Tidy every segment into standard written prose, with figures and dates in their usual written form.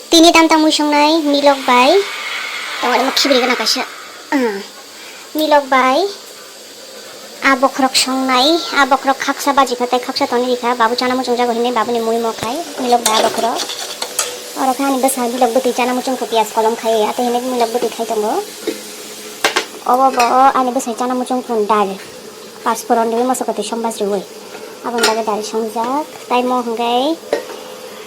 Tini tam tamu songnai milok bai tawari makhi beri kana kasya milok bai abokrok songnai abokrok khaksa baji khatai khaksa toni dikha babu chana muchung jago hine babu ni mui mo khai milok bai abokrok ora khani basa milok buti chana muchung ko pias kolom khai ate hine milok buti khai tongo obo bo ani basa chana muchung pun dal pasporon dewi masukati sombas riwe abang baga dari songjak tai mo hanggai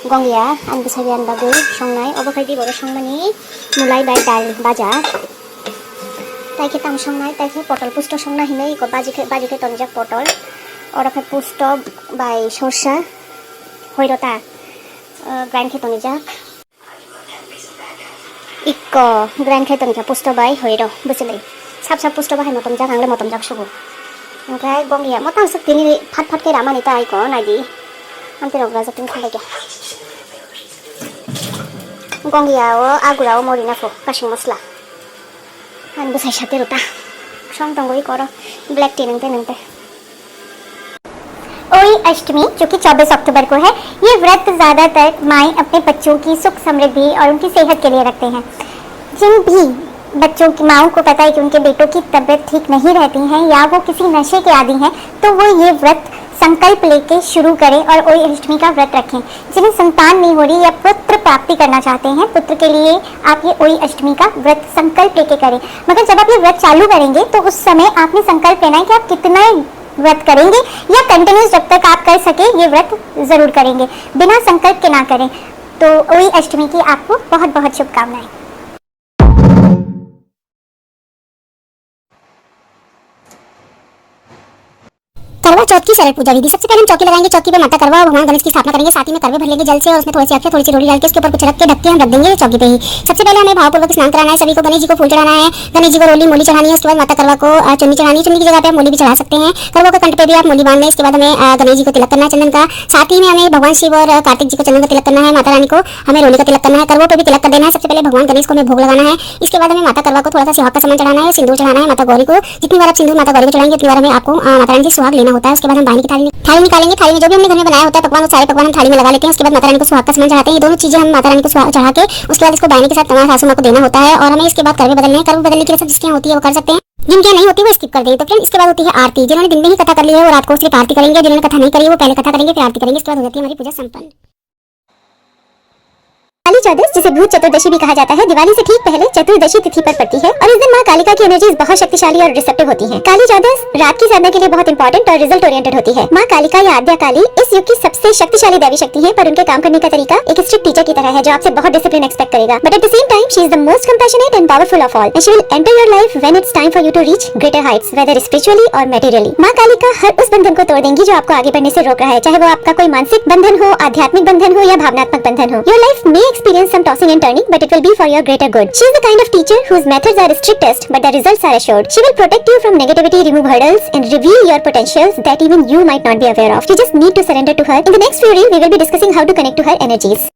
gong ya an besayan bagus songnai obo khai di boro songmani mulai bai dal baja tai ke tam songnai tai ke potol pusto songna hinai ko baji ke tonjak potol ora khai pusto bai sorsa hoirota grind ke tonjak ikko grind ke tonjak pusto bai hoiro busilai sap pusto bai motomjak angle motomjak subu onkrai gong ya motang saktini phat ke ramani tai ko nadi ampe rogra jatin khalai gonggiao agurao morina fo kasing mosla an besai sate rota song tongoi koro black tea नंते ओई अष्टमी जो कि 24 अक्टूबर को है। ये व्रत ज्यादातर माएँ अपने बच्चों की सुख समृद्धि और उनकी सेहत के लिए रखते हैं। जिन भी बच्चों की माओं को पता है कि उनके बेटों की तबीयत ठीक नहीं रहती है या वो किसी नशे के आदी हैं तो वो ये व्रत संकल्प लेके शुरू करें और ओई अष्टमी का व्रत रखें। जिन्हें संतान नहीं हो रही या पुत्र प्राप्ति करना चाहते हैं पुत्र के लिए आप ये ओई अष्टमी का व्रत संकल्प लेके करें। मगर जब आप ये व्रत चालू करेंगे तो उस समय आपने संकल्प लेना है कि आप कितना व्रत करेंगे या कंटिन्यूस जब तक आप कर सके ये व्रत जरूर करेंगे, बिना संकल्प के ना करें। तो ओई अष्टमी की आपको बहुत बहुत शुभकामनाएं। करवा चौथ की सरल पूजा विधि। सबसे पहले हम चौकी लगाएंगे, चौकी पे माता करवा और भगवान गणेश की स्थापना करेंगे। साथ ही में करवे भर लेंगे जल से और उसमें थोड़ी सी अक्षत थोड़ी सी रोली डाल के उसके ऊपर कुछ रख के ढक के हम रख देंगे चौकी पे ही। सबसे पहले हमें भावपूर्वक स्नान कराना है, सभी को गणेश जी को फूल चढ़ाना है, गणेश जी को रोली मोली चढ़ानी है। उसके बाद माता करवा को चुन्नी चढ़ानी है, चुन्नी की जगह पे आप मोली भी चढ़ा सकते हैं। करवा के कंठ पे भी आप मोली बांध लें। इसके बाद हमें गणेश जी को तिलक करना है चंदन का। साथ ही में हमें भगवान शिव और कार्तिक जी को चंदन का तिलक करना है, माता रानी को हमें रोली का तिलक करना है, करवों पे भी तिलक कर देना है। सबसे पहले भगवान गणेश को हमें भोग लगाना है। इसके बाद हमें माता करवा को थोड़ा सा सुहाग का सामान चढ़ाना है, सिंदूर चढ़ाना है माता गौरी को। जितनी बार आप सिंदूर माता गौरी को चढ़ाएंगे उतनी बार हमें आपको माता रानी से सुहाग लेना होता है। उसके बाद हम बाहर की थाली निकालेंगे, थाली में जो भी हमने घर में बनाया होता है पकवान, सारे पकवान हम थाली में लगा लेते हैं। उसके बाद माता रानी को सुहाग का सामान चढ़ाते हैं। ये दोनों चीजें हम माता रानी को चढ़ा के उसके बाद इसको बायने के साथ तमाम सासू माँ को देना होता है। और हमें इसके बाद करवे बदलने हैं। करवे बदलने की रस्म जिसके यहाँ होती है वो कर सकते हैं, जिनके नहीं होती वो स्किप कर दें। तो फ्रेंड इसके बाद होती है आरती। जिन्होंने दिन में ही कथा कर ली है वो रात को सिर्फ आरती करेंगे, जिन्होंने कथा नहीं करी वो पहले कथा करेंगे फिर आरती करेंगे। इसके बाद हो जाती है हमारी पूजा संपन्न। काली चौदस जिसे भूत चतुर्दशी भी कहा जाता है दिवाली से ठीक पहले चतुर्दशी तिथि पर पड़ती है और इस दिन मां कालिका की एनर्जीज बहुत शक्तिशाली और रिसेप्टिव होती हैं। काली चौदस रात की साधना के लिए बहुत इंपॉर्टेंट और रिजल्ट ओरिएंटेड होती है। मां कालिका या आद्या काली इस युग की सबसे शक्तिशाली दैवी शक्ति है, पर उनके काम करने का तरीका एक स्ट्रिक्ट टीचर की तरह है जो आपसे बहुत डिसिप्लिन एक्सपेक्ट करेगा। But at the same time she is the most compassionate and powerful of all and she will enter your life when it's time for you to reach greater heights whether spiritually or materially. मां कालिका हर उस बंधन को तोड़ देंगी जो आपको आगे बढ़ने से रोक रहा है, चाहे वो आपका कोई मानसिक बंधन हो, आध्यात्मिक बंधन हो या भावनात्मक बंधन हो। Your life may experience some tossing and turning, but it will be for your greater good. She is the kind of teacher whose methods are strictest, but the results are assured. She will protect you from negativity, remove hurdles, and reveal your potentials that even you might not be aware of. You just need to surrender to her. In the next few reels, we will be discussing how to connect to her energies.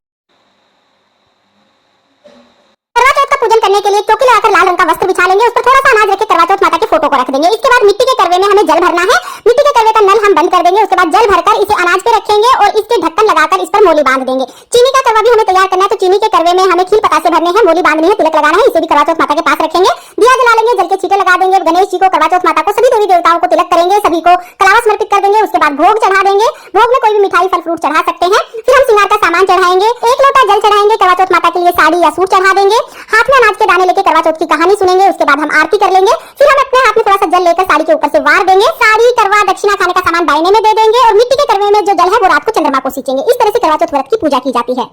करवा चौथ का पूजन करने के लिए चौकी लगाकर लाल रंग का वस्त्र बिछा लेंगे, उस पर थोड़ा सा अनाज रख के करवा चौथ माता के फोटो को रख देंगे। इसके बाद मिट्टी के करवे में हमें जल भरना है। मिट्टी के करवे का नल हम बंद कर देंगे। उसके बाद जल भरकर इसे अनाज पे रखेंगे और इसके ढक्कन लगाकर इस पर मोली बांध देंगे। चीनी का करवा भी हमें तैयार करना है, तो चीनी के करवे में हमें खील पतासे भरने हैं, मोली बांधनी है, तिलक लगाना है। इसे भी करवा चौथ माता के पास रखेंगे। दिया जला लेंगे, जल के छींटे लगा देंगे। गणेश जी को, करवा चौथ माता को, सभी देवी देवताओं को तिलक करेंगे, सभी को कलावा समर्पित कर देंगे। उसके बाद भोग चढ़ा देंगे। भोग में कोई भी मिठाई फल फ्रूट चढ़ा सकते हैं। फिर हम श्रृंगार का सामान चढ़ाएंगे, 1 लोटा जल चढ़ाएंगे, करवा चौथ माता के लिए साड़ी या सूट चढ़ा देंगे, हाथ में अनाज के दाने लेके करवा चौथ की कहानी सुनेंगे। उसके बाद हम आरती कर लेंगे। फिर हम अपने हाथ में थोड़ा सा जल लेकर साड़ी के ऊपर से वार देंगे। साड़ी, करवा, दक्षिणा, खाने का सामान बायने में दे देंगे और मिट्टी के करवे में जो जल है वो रात को चंद्रमा को सींचेंगे। इस तरह से करवा चौथ व्रत की पूजा की जाती है।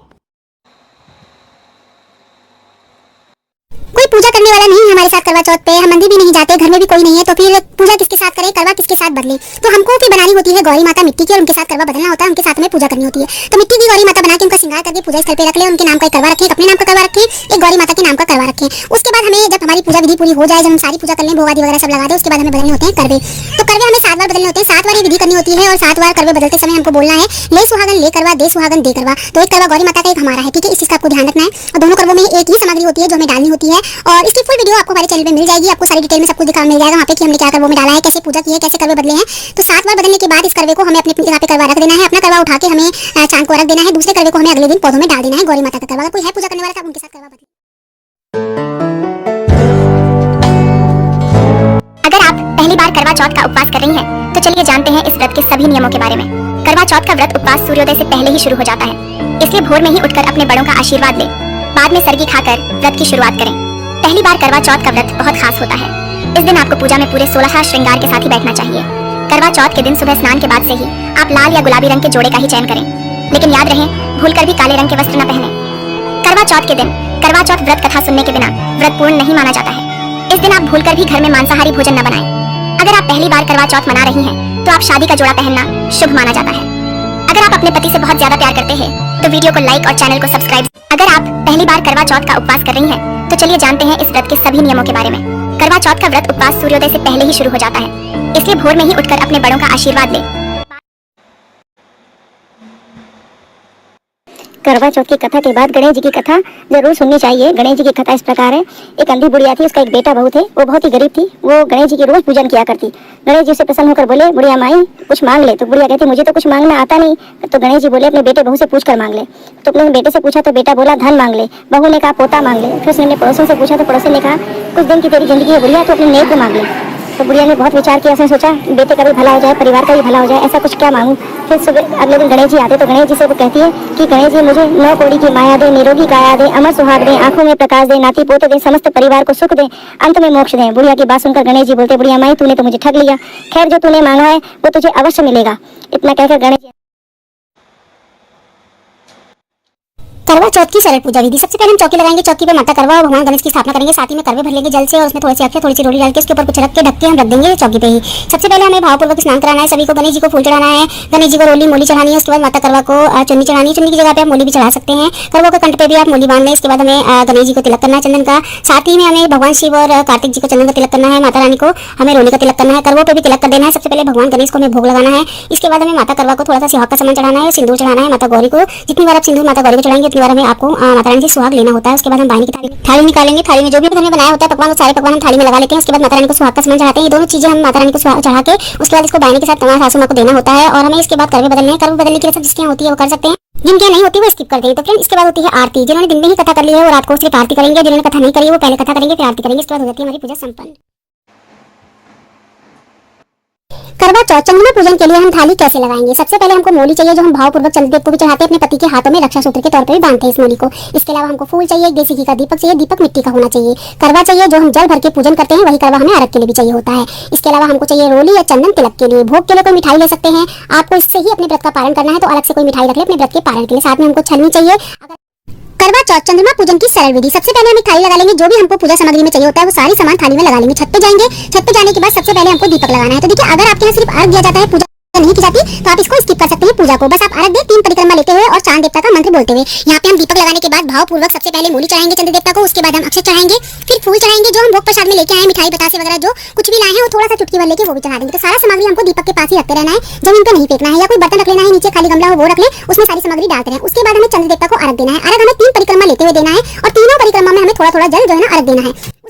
कोई पूजा करने वाला नहीं है हमारे साथ करवा चौथ पे, हम मंदिर भी नहीं जाते, घर में भी कोई नहीं है, तो फिर पूजा किसके साथ करें, करवा किसके साथ बदले। तो हमको फिर बनानी होती है गौरी माता मिट्टी की और उनके साथ करवा बदलना होता है, उनके साथ में पूजा करनी होती है। तो मिट्टी की गौरी माता बना के उनका श्रृंगार करके पूजा स्थल पे रख ले, उनके नाम का एक करवा रखें, अपने नाम का करवा रखें, एक गौरी माता के नाम का करवा रखें। उसके बाद हमें जब हमारी पूजा विधि पूरी हो जाए, जब हम सारी पूजा कर लें, भोग आदि वगैरह सब लगा दे, उसके बाद हमें बदलने होते हैं करवे। तो करवे हमें 7 बार बदलने होते हैं, 7 बार ये विधि करनी होती है और 7 बार करवे बदलते समय हमको बोलना है ले सुहागन ले करवा, दे सुहागन दे करवा। तो एक करवा गौरी माता का, एक हमारा है, ठीक है। इस चीज का आपको ध्यान रखना है। और दोनों करवों में एक ही सामग्री होती है जो हमें डालनी होती है और इसकी फुल वीडियो आपको हमारे चैनल पे मिल जाएगी। आपको सारी डिटेल में सब कुछ दिखा मिल जाएगा वहाँ पे कि हमने क्या करवों में डाला है, कैसे पूजा की है, कैसे करवे बदले हैं। तो 7 बार बदलने के बाद इस करवे को हमें अपने जगह पे करवा रख देना है। अपना करवा उठा के हमें चांद को रख देना है, दूसरे करवे को हमें अगले वाले दिन पौधों में डाल देना है गौरी माता का करवा। कोई है पूजा करने वाला तो आप उनके साथ करवा बदलिए। अगर आप पहली बार करवा चौथ का उपवास कर रही हैं, तो चलिए जानते हैं इस व्रत के सभी नियमों के बारे में। करवा चौथ का व्रत उपवास सूर्योदय से पहले ही शुरू हो जाता है, इसलिए भोर में ही उठकर अपने बड़ों का आशीर्वाद लें। बाद में सरगी खाकर व्रत की शुरुआत करें। पहली बार करवा चौथ का व्रत बहुत खास होता है। इस दिन आपको पूजा में पूरे 16 श्रृंगार के साथ ही बैठना चाहिए। करवा चौथ के दिन सुबह स्नान के बाद से ही आप लाल या गुलाबी रंग के जोड़े का ही चयन करें, लेकिन याद रहे भूलकर भी काले रंग के वस्त्र न पहने। करवा चौथ के दिन करवा चौथ व्रत कथा सुनने के बिना व्रत पूर्ण नहीं माना जाता है। इस दिन आप भूलकर भी घर में मांसाहारी भोजन न बनाएं। अगर आप पहली बार करवा चौथ मना रही हैं, तो आप शादी का जोड़ा पहनना शुभ माना जाता है। अगर आप अपने पति से बहुत ज्यादा प्यार करते हैं, तो वीडियो को लाइक और चैनल को सब्सक्राइब। अगर आप पहली बार करवा चौथ का उपवास कर रही हैं, तो चलिए जानते हैं इस व्रत के सभी नियमों के बारे में। करवा चौथ का व्रत उपवास सूर्योदय से पहले ही शुरू हो जाता है, इसलिए भोर में ही उठकर अपने बड़ों का आशीर्वाद लें। करवा चौथ की कथा के बाद गणेश जी की कथा जरूर सुननी चाहिए। गणेश जी की कथा इस प्रकार है। एक अंधी बुढ़िया थी, उसका एक बेटा बहू थे। वो बहुत ही गरीब थी। वो गणेश जी की रोज पूजन किया करती। गणेश जी से प्रसन्न होकर बोले, बुढ़िया माई कुछ मांग ले। तो बुढ़िया कहती, मुझे तो कुछ मांगना आता नहीं। तो गणेश जी बोले, अपने बेटे बहू से पूछ कर मांग ले। तो अपने बेटे से पूछा तो बेटा बोला धन मांग ले। बहू ने कहा पोता मांग ले। फिर उसने पड़ोसन से पूछा तो पड़ोसन ने कहा कुछ दिन की तेरी जिंदगी है बुढ़िया, तो अपने नेक को मांग ले। तो बुढ़िया ने बहुत विचार किया। उसने सोचा बेटे का भी भला हो जाए, परिवार का भी भला हो जाए, ऐसा कुछ क्या मांगूं। फिर सुबह अगले दिन गणेश जी आते तो गणेश जी से वो कहती है कि गणेश जी मुझे 9 कौड़ी की माया दे, निरोगी काया दे, अमर सुहाग दे, आंखों में प्रकाश दे, नाती पोते दे, समस्त परिवार को सुख दे, अंत में मोक्ष दे। बुढ़िया की बात सुनकर गणेश जी बोलते, बुढ़िया माई तूने तो मुझे ठग लिया। खैर जो तूने मांगा है वो तुझे अवश्य मिलेगा। इतना कहकर गणेश करवा चौथ की सरल पूजा विधि। सबसे पहले हम चौकी लगाएंगे। चौकी पे माता करवा और भगवान गणेश की स्थापना करेंगे। साथ ही में करवे भर लेंगे जल से और उसमें थोड़ी सी अक्षत थोड़ी सी रोली डाल के उसके ऊपर कुछ रख के ढक के हम रख देंगे चौकी पे ही। सबसे पहले हमें भावपूर्वक स्नान कराना है। सभी को गणेश जी को फूल चढ़ाना है, गणेश जी को रोली मोली चढ़ानी है। उसके बाद माता करवा को चुन्नी चढ़ानी है। चुन्नी की जगह पे आप मोली भी चढ़ा सकते हैं। करवा के कंठ पे भी आप मोली बांध लें। इसके बाद हमें गणेश जी को तिलक करना है चंदन का। साथ ही में हमें भगवान शिव और कार्तिक जी को चंदन का तिलक करना है। माता रानी को हमें रोली का तिलक करना है। करवों पे भी तिलक कर देना है। सबसे पहले भगवान गणेश को हमें भोग लगाना है। इसके बाद हमें माता करवा को थोड़ा सा सुहाग का सामान चढ़ाना है, सिंदूर चढ़ाना है। माता गौरी को जितनी बार आप सिंदूर माता गौरी को चढ़ाएंगे उतनी बार हमें आपको माता रानी से सुहाग लेना होता है। उसके बाद हम बाहर की थाली निकालेंगे। थाली में जो भी हमने बनाया होता है पकवान, वो सारे पकवान हम थाली में लगा लेते हैं। उसके बाद माता रानी को सुहाग का सामान चढ़ाते हैं। ये दोनों चीजें हम माता रानी को चढ़ा के उसके बाद इसको बायने के साथ तमाम सासू माँ को देना होता है। और हमें इसके बाद करवे बदलने हैं। करवे बदलने की रस्म जिसके यहाँ होती है वो कर सकते हैं, जिनके नहीं होती वो स्किप कर देंगे। तो फ्रेंड इसके बाद होती है आरती। जिन्होंने दिन में ही कथा कर ली है वो रात को सिर्फ आरती करेंगे। जिन्होंने कथा नहीं करी वो पहले कथा करेंगे फिर आरती करेंगे। इसके बाद हो जाती है हमारी पूजा संपन्न। करवा चौथ चंद्रमा पूजन के लिए हम थाली कैसे लगाएंगे। सबसे पहले हमको मोली चाहिए जो हम भावपूर्वक चंद्रदेव को भी चढ़ाते हैं। अपने पति के हाथों में रक्षा सूत्र के तौर पर भी बांधते हैं इस मोली को। इसके अलावा हमको फूल चाहिए, एक देसी घी का दीपक चाहिए, दीपक मिट्टी का होना चाहिए। करवा चाहिए जो हम जल भर के पूजन करते हैं, वही करवा हमें अर्घ के लिए भी चाहिए होता है। इसके अलावा हमको चाहिए रोली या चंदन तिलक के लिए। भोग के लिए कोई मिठाई ले सकते हैं। आपको इससे ही अपने व्रत का पालन करना है तो अलग से कोई मिठाई रख ले अपने व्रत के पालन के लिए। साथ में हमको छन्नी चाहिए। करवा चौथ चंद्रमा पूजन की सरल विधि। सबसे पहले हमें थाली लगा लेंगे। जो भी हमको पूजा सामग्री में चाहिए होता है वो सारी सामान थाली में लगा लेंगे। छत पे जाएंगे। छत पे जाने के बाद सबसे पहले हमको दीपक लगाना है। तो देखिए अगर आपके यहाँ सिर्फ अर्घ दिया जाता है, पूजा नहीं की जाती, तो आप इसको स्किप कर सकते हैं पूजा को। बस आप अर्घ दें 3 परिक्रमा लेते हुए और चांद देवता का मंत्र बोलते हुए। यहाँ पे हम दीपक लगाने के बाद भावपूर्वक सबसे पहले मोली चढ़ाएंगे चंद्र देवता को। उसके बाद हम अक्षत चढ़ाएंगे, फिर फूल चढ़ाएंगे। जो हम भोग प्रसाद में लेके आए मिठाई बतासे वगैरह जो कुछ भी लाए हैं वो थोड़ा सा चुटकी भर लेके वो भी चढ़ा देंगे। तो सारा सामग्री हमको दीपक के पास ही रखते रहना है, जमीन पे नहीं फेंकना है। या कोई बर्तन रख लेना है, नीचे खाली गमला हो वो रख ले, उसमें सारी सामग्री डालते हैं। उसके बाद हमें चंद्र देवता को अर्घ देना है। अर्घ हमें 3 परिक्रमा लेते हुए देना है और तीनों परिक्रमा में हमें थोड़ा थोड़ा जल जो है ना अर्घ देना है।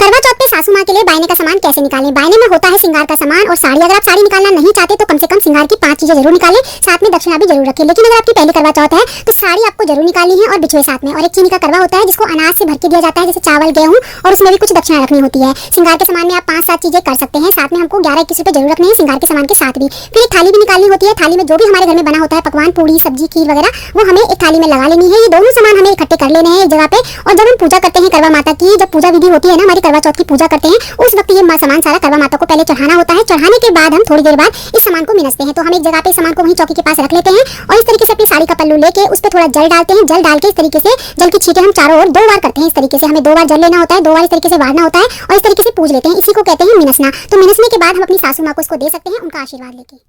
करवा चौथ पे सासू माँ के लिए बायने का सामान कैसे निकालें। बायने में होता है श्रृंगार का सामान और साड़ी। अगर आप साड़ी निकालना नहीं चाहते तो कम से कम श्रृंगार की 5 चीजें जरूर निकालें। साथ में दक्षिणा भी जरूर रखें। लेकिन अगर आपकी पहली करवा चौथ है तो साड़ी आपको जरूर निकालनी है और बिछुए साथ में। और एक चीनी का करवा होता है जिसको अनाज से भर के दिया जाता है, जैसे चावल गेहूं, और उसमें भी कुछ दक्षिणा रखनी होती है। श्रृंगार के सामान में आप 5-7 चीजें कर सकते हैं। साथ में हमको 11-21 रुपए जरूर रखने हैं श्रृंगार के सामान के साथ भी। फिर एक थाली भी निकालनी होती है। थाली में जो भी हमारे घर में बना होता है पकवान, पूड़ी, सब्जी, खीर वगैरह, वो हमें एक थाली में लगा लेनी है। ये दोनों सामान हमें इकट्ठे कर लेने हैं एक जगह पे। और जब हम पूजा करते हैं करवा माता की, जब पूजा विधि होती है ना हमारी करवा चौथ की पूजा करते हैं, उस वक्त ये सामान सारा करवा माता को पहले चढ़ाना होता है। चढ़ाने के बाद हम थोड़ी देर बाद इस सामान को मिनसते हैं। तो हम एक जगह पे सामान को वहीं चौकी के पास रख लेते हैं और इस तरीके से अपनी साड़ी का पल्लू लेके उस पर थोड़ा जल डालते हैं। जल डाल के इस तरीके से जल की छींटे हम चारों ओर 2 बार करते हैं। इस तरीके से हमें 2 बार जल लेना होता है, 2 बार इस तरीके से वारना होता है और इस तरीके से पूज लेते हैं। इसी को कहते हैं मिनसना। तो मिनसने के बाद हम अपनी सासू माँ को इसको दे सकते हैं उनका आशीर्वाद लेके।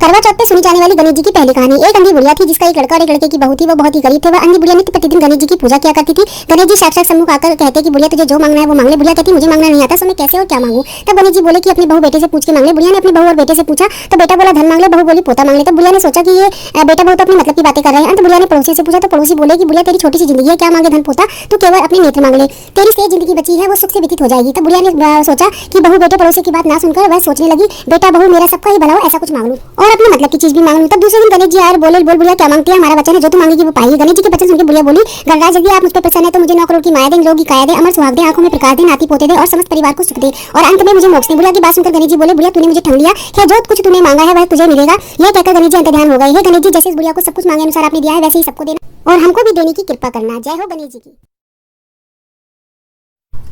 करवा चौथ पे सुनी जाने वाली गणेश जी की पहली कहानी। एक अंधी बुढ़िया थी जिसका एक लड़का और एक लड़के की बहू थी। वो बहुत ही गरीब थे। वह अंधी बुढ़िया ने प्रतिदिन गणेश जी की पूजा किया करती थी। गणेश जी साक्षात सम्मुख आकर कहते कि बुढ़िया तुझे जो मांगना है वो मांग ले। बुढ़िया कहती मुझे मांगना नहीं आता, सो मैं कैसे और क्या मांगू। तब गणेश जी बोले कि अपनी बहू बेटे से पूछ के मांग ले। बुढ़िया ने अपनी बहू और बेटे से पूछा तो बेटा बोला धन मांग ले, बहू बोली पोता मांग ले। तब बुढ़िया ने सोचा कि ये बेटा बहू तो अपनी मतलब की बातें कर रहे हैं। तो बुढ़िया ने पड़ोसी से पूछा तो पड़ोसी बोले कि बुढ़िया तेरी छोटी सी जिंदगी है, क्या मांगे धन पोता, तू केवल अपने नेत्र मांग ले, तेरी शेष जिंदगी बची है वो सुख से व्यतीत हो जाएगी। तब बुढ़िया ने सोचा कि बहू बेटे पड़ोसी की बात ना सुनकर वह सोचने लगी बेटा बहू मेरा सबका ही भला हो ऐसा कुछ मांग लूं। और अपने मतलब की चीज भी मांग लूं। तब दूसरे दिन गणेश जी आए और बोल बुढ़िया क्या मांगती है, हमारा वचन है जो तू मांगेगी वो पाएगी। गणेश जी के वचन सुनकर बुढ़िया बोली, गणराज यदि आप मुझ पर प्रसन्न है तो मुझे 9 करोड़ की माया दे, लोग की काया दे, अमर सुहाग दे, आंखों में प्रकाश दे, नाती पोते दे और समस्त परिवार को सुख दे और अंत में मुझे मोक्ष दे। बुढ़िया की बात सुनकर गणेश जी बोले, बुढ़िया तूने मुझे ठग लिया है, जो कुछ तूने मांगा है वह तुझे मिलेगा। यह कहकर गणेश जी अंतर्ध्यान हो गए। हे गणेश जी, जैसे इस बुढ़िया को सब कुछ मांगे अनुसार आपने दिया है वैसे ही सबको देना और हमको भी देने की कृपा करना। जय हो गणेश जी की।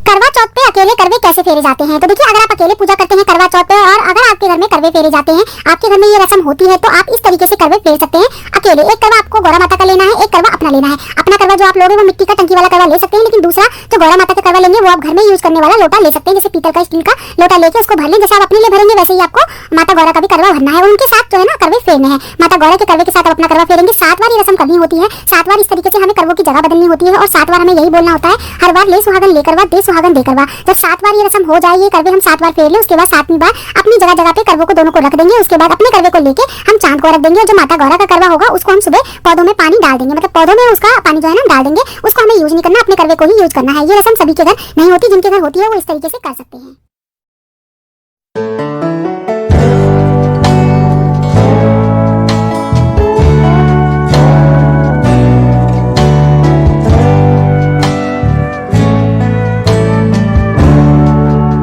करवा चौथ पे अकेले करवे कैसे फेरे जाते हैं? तो देखिए, अगर आप अकेले पूजा करते हैं करवा चौथ पे और अगर आपके घर में करवे फेरे जाते हैं, आपके घर में ये रस्म होती है, तो आप इस तरीके से करवे फेर सकते हैं अकेले। एक करवा आपको गौरा माता का लेना है, एक करवा अपना लेना है। अपना करवा जो आप लोगे वो मिट्टी का टंकी वाला करवा ले सकते हैं, लेकिन दूसरा जो गौरा माता का करवा लेंगे वो आप घर में यूज करने वाला लोटा ले सकते हैं, जैसे पीतल का, स्टील का लोटा लेके उसको भर लें। जैसे आप अपने लिए भरेंगे वैसे ही आपको माता गौरा का भी करवा भरना है और उनके साथ जो है ना करवे फेरने हैं। माता गौरा के करवे के साथ आप अपना करवा फेरेंगे। 7 बार ये रस्म करनी होती है। 7 बार इस तरीके से हमें करवों की जगह बदलनी होती है और 7 बार हमें यही बोलना होता है, हर बार ले सुहागन ले करवा, दे सुहागन दे करवा। जब 7 बार ये रस्म हो जाए, ये करवे हम 7 बार फेर ले, उसके बाद 7वीं बार अपनी जगह जगह पे करवों को दोनों को रख देंगे। उसके बाद अपने करवे को लेके हम चांद को रख देंगे और जो माता गौरा का करवा होगा उसको हम सुबह पौधों में पानी डाल देंगे, मतलब पौधों में उसका पानी जो है ना डाल देंगे। उसको हमें यूज नहीं करना, अपने करवे को ही यूज करना है। ये रस्म सभी के घर नहीं होती, जिनके घर होती है वो इस तरीके से कर सकते हैं।